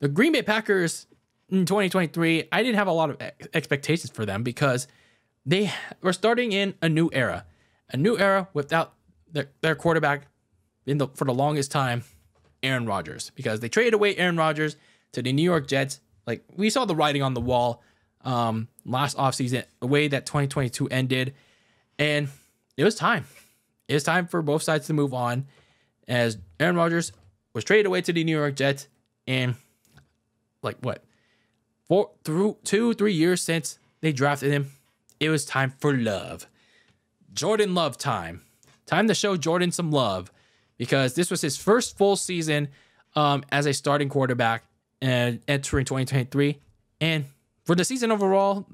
The Green Bay Packers in 2023, I didn't have a lot of expectations for them because they were starting in a new era without their quarterback for the longest time, Aaron Rodgers, because they traded away Aaron Rodgers to the New York Jets. Like, we saw the writing on the wall last offseason, the way that 2022 ended, and it was time. It was time for both sides to move on, as Aaron Rodgers was traded away to the New York Jets, and 2-3 years since they drafted him, it was time for love. Jordan Love time. Time to show Jordan some love, because this was his first full season as a starting quarterback and entering 2023. And for the season overall,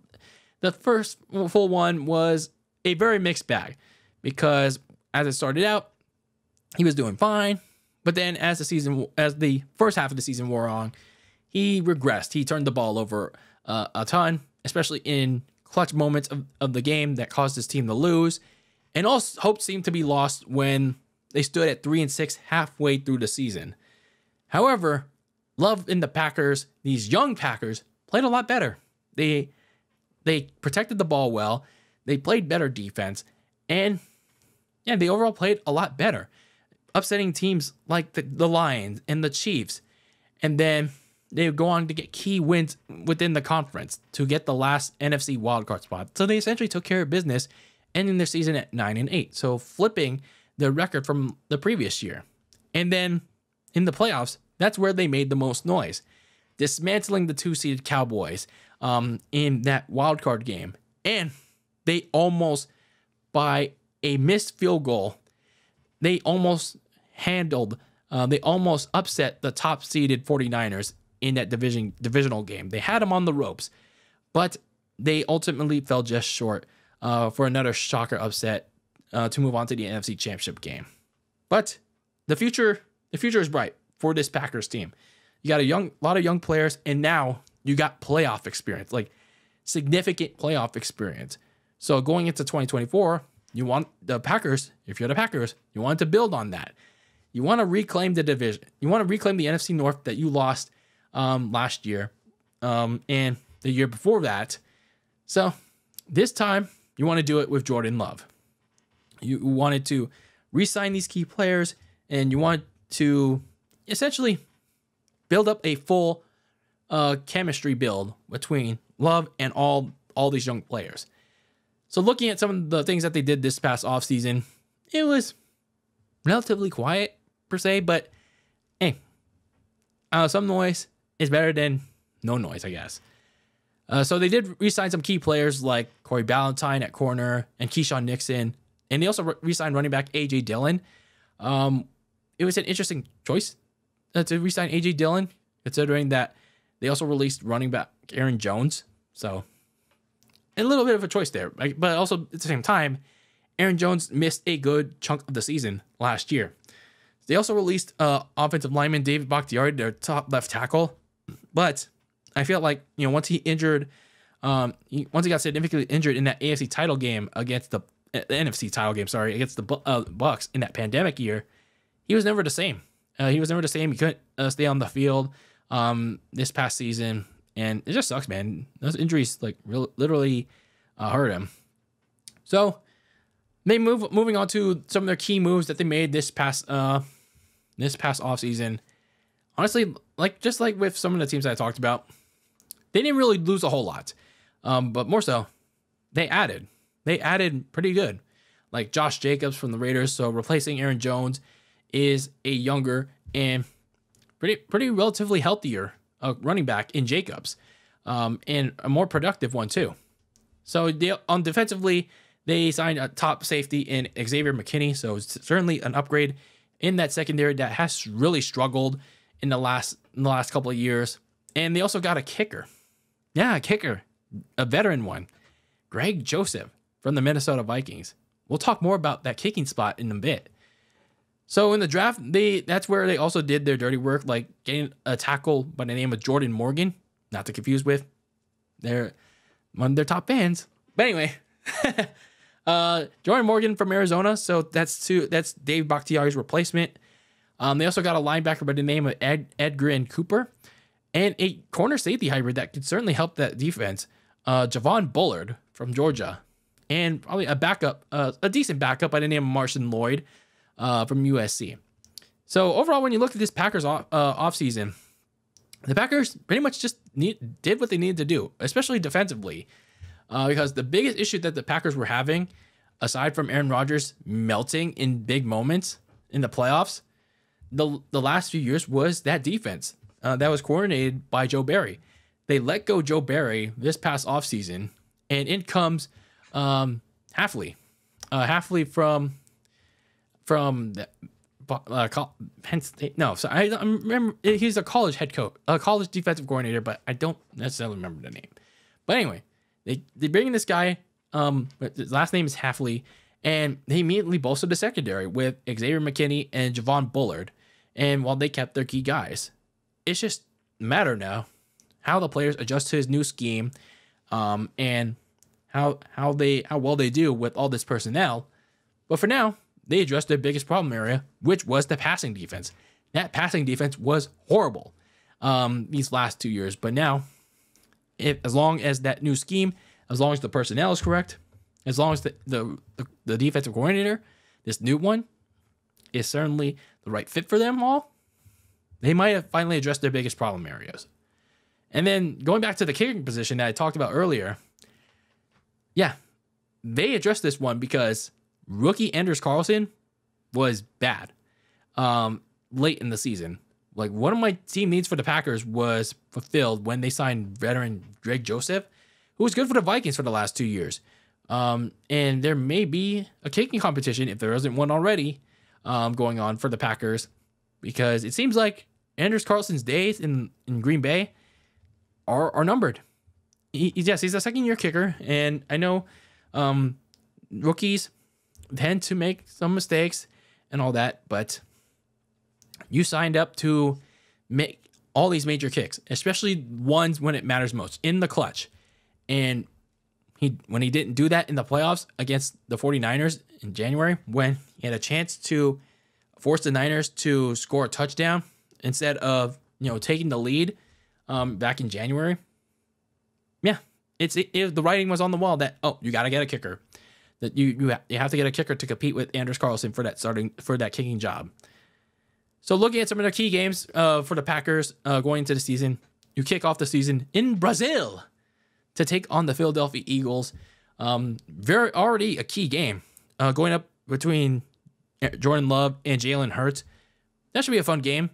the first full one was a very mixed bag, because as it started out, he was doing fine. But then as the first half of the season wore on, he regressed. He turned the ball over a ton, especially in clutch moments of the game that caused his team to lose. And all hope seemed to be lost when they stood at 3-6 halfway through the season. However, Love in the Packers, these young Packers, played a lot better. They protected the ball well. They played better defense. And yeah, they overall played a lot better, upsetting teams like the Lions and the Chiefs. And then they would go on to get key wins within the conference to get the last NFC wildcard spot. So they essentially took care of business, ending their season at 9-8. So flipping the record from the previous year. And then in the playoffs, that's where they made the most noise, dismantling the 2-seeded Cowboys in that wildcard game. And they almost, by a missed field goal, they almost upset the top-seeded 49ers in that divisional game. They had them on the ropes, but they ultimately fell just short for another shocker upset to move on to the NFC Championship game. But the future is bright for this Packers team. You got a lot of young players, and now you got playoff experience, like significant playoff experience. So going into 2024, you want the Packers, if you're the Packers, you want to build on that. You want to reclaim the division. You want to reclaim the NFC North that you lost last year and the year before that. So this time, you want to do it with Jordan Love. You wanted to re-sign these key players, and you want to essentially build up a full chemistry build between Love and all these young players. So looking at some of the things that they did this past offseason, it was relatively quiet per se, but hey, some noise is better than no noise, I guess. So they did re-sign some key players like Corey Ballantyne at corner and Keyshawn Nixon, and they also re-signed running back A.J. Dillon. It was an interesting choice to re-sign A.J. Dillon, considering that they also released running back Aaron Jones. So a little bit of a choice there, but also at the same time, Aaron Jones missed a good chunk of the season last year. They also released offensive lineman David Bakhtiari, their top left tackle. But I feel like, once he got significantly injured in that NFC title game against the NFC title game, against the Bucs in that pandemic year, he was never the same. He couldn't stay on the field this past season, and it just sucks, man. Those injuries literally hurt him. So moving on to some of their key moves that they made this past offseason. Honestly, just like with some of the teams that I talked about, they didn't really lose a whole lot. But more so, they added pretty good. Like Josh Jacobs from the Raiders. So replacing Aaron Jones is a younger and pretty relatively healthier running back in Jacobs. And a more productive one too. So defensively, they signed a top safety in Xavier McKinney. So it's certainly an upgrade in that secondary that has really struggled in the last couple of years. And they also got a kicker. Yeah, a kicker. A veteran one. Greg Joseph from the Minnesota Vikings. We'll talk more about that kicking spot in a bit. So in the draft, that's where they also did their dirty work, like getting a tackle by the name of Jordan Morgan. Not to confuse with one of their top fans. But anyway, Jordan Morgan from Arizona. So that's Dave Bakhtiari's replacement. They also got a linebacker by the name of Edgren Cooper. and a corner safety hybrid that could certainly help that defense. Javon Bullard from Georgia, and probably a backup, a decent backup by the name of Marshawn Lloyd from USC. So overall, when you look at this Packers offseason, the Packers pretty much just did what they needed to do, especially defensively, because the biggest issue that the Packers were having, aside from Aaron Rodgers melting in big moments in the playoffs, the last few years was that defense that was coordinated by Joe Barry. They let go Joe Barry this past offseason, and in comes Hafley. Hafley from Penn State. No, so I remember he's a college head coach, a college defensive coordinator, but I don't necessarily remember the name. But anyway, they bring in this guy. His last name is Hafley, and they immediately bolstered the secondary with Xavier McKinney and Javon Bullard. And while they kept their key guys, it's just a matter now how the players adjust to his new scheme, and how well they do with all this personnel. But for now, they addressed their biggest problem area, which was the passing defense. That passing defense was horrible these last 2 years. But now, as long as that new scheme, as long as the personnel is correct, as long as the defensive coordinator, this new one, is certainly the right fit for them all, they might have finally addressed their biggest problem areas. And then going back to the kicking position that I talked about earlier, yeah, they addressed this one because rookie Anders Carlson was bad late in the season. Like, one of my team needs for the Packers was fulfilled when they signed veteran Greg Joseph, who was good for the Vikings for the last 2 years. And there may be a kicking competition, if there isn't one already, going on for the Packers, because it seems like Anders Carlson's days in Green Bay are numbered. He's a second-year kicker, and I know rookies tend to make some mistakes and all that, but you signed up to make all these major kicks, especially ones when it matters most, in the clutch. And when he didn't do that in the playoffs against the 49ers in January, when he had a chance to force the Niners to score a touchdown instead of taking the lead back in January, yeah, the writing was on the wall that, you got to get a kicker. That you have to get a kicker to compete with Anders Carlson for that kicking job. So looking at some of the key games for the Packers going into the season, you kick off the season in Brazil to take on the Philadelphia Eagles. Already a key game going up between Jordan Love and Jalen Hurts. That should be a fun game,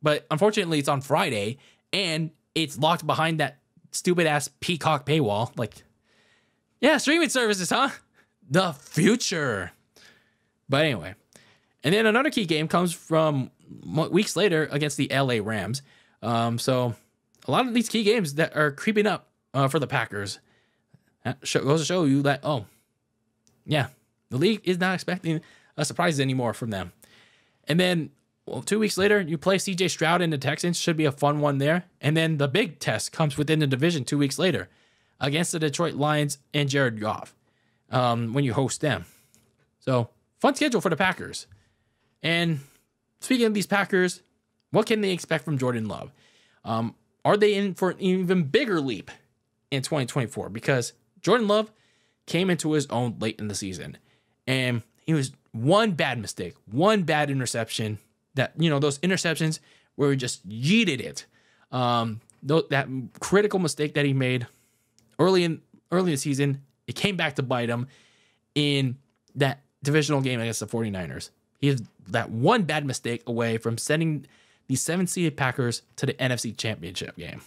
but unfortunately it's on Friday and it's locked behind that stupid ass Peacock paywall. Like, yeah, streaming services, huh? The future. But anyway, and then another key game comes from weeks later against the LA Rams. So a lot of these key games that are creeping up for the Packers goes to show you that, the league is not expecting a surprise anymore from them. And then 2 weeks later, you play CJ Stroud and the Texans. Should be a fun one there. And then the big test comes within the division 2 weeks later against the Detroit Lions and Jared Goff when you host them. So fun schedule for the Packers. And speaking of these Packers, what can they expect from Jordan Love? Are they in for an even bigger leap in 2024? Because Jordan Love came into his own late in the season, and he was one bad mistake, one bad interception. Those interceptions where he just yeeted it. That critical mistake that he made early in the season, it came back to bite him in that divisional game against the 49ers. He is that one bad mistake away from sending the 7-seeded Packers to the NFC Championship game.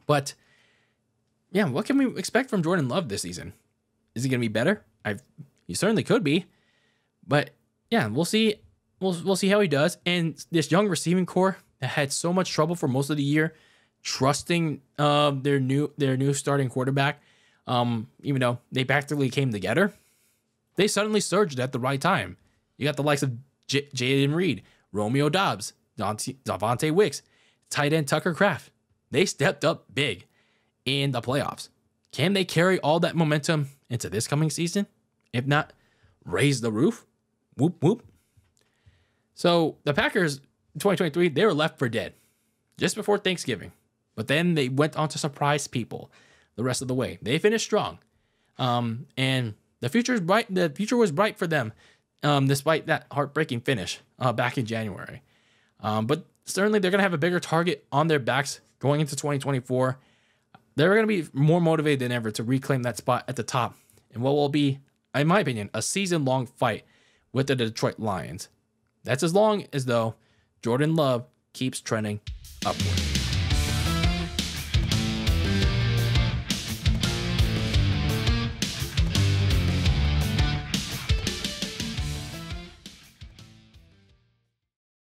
But yeah, what can we expect from Jordan Love this season? Is he going to be better? He certainly could be. But yeah, we'll see. We'll see how he does. And this young receiving core that had so much trouble for most of the year, trusting their new starting quarterback, even though they practically came together, they suddenly surged at the right time. You got the likes of Jaden Reed, Romeo Dobbs, Davante Wicks, tight end Tucker Kraft. They stepped up big in the playoffs. Can they carry all that momentum into this coming season? If not, raise the roof? Whoop, whoop. So the Packers, in 2023, they were left for dead. just before Thanksgiving. But then they went on to surprise people the rest of the way. They finished strong. And the future is bright. The future was bright for them, despite that heartbreaking finish back in January. But certainly they're going to have a bigger target on their backs going into 2024. They're going to be more motivated than ever to reclaim that spot at the top in what will be, in my opinion, a season-long fight with the Detroit Lions. That's as long as, though, Jordan Love keeps trending upward.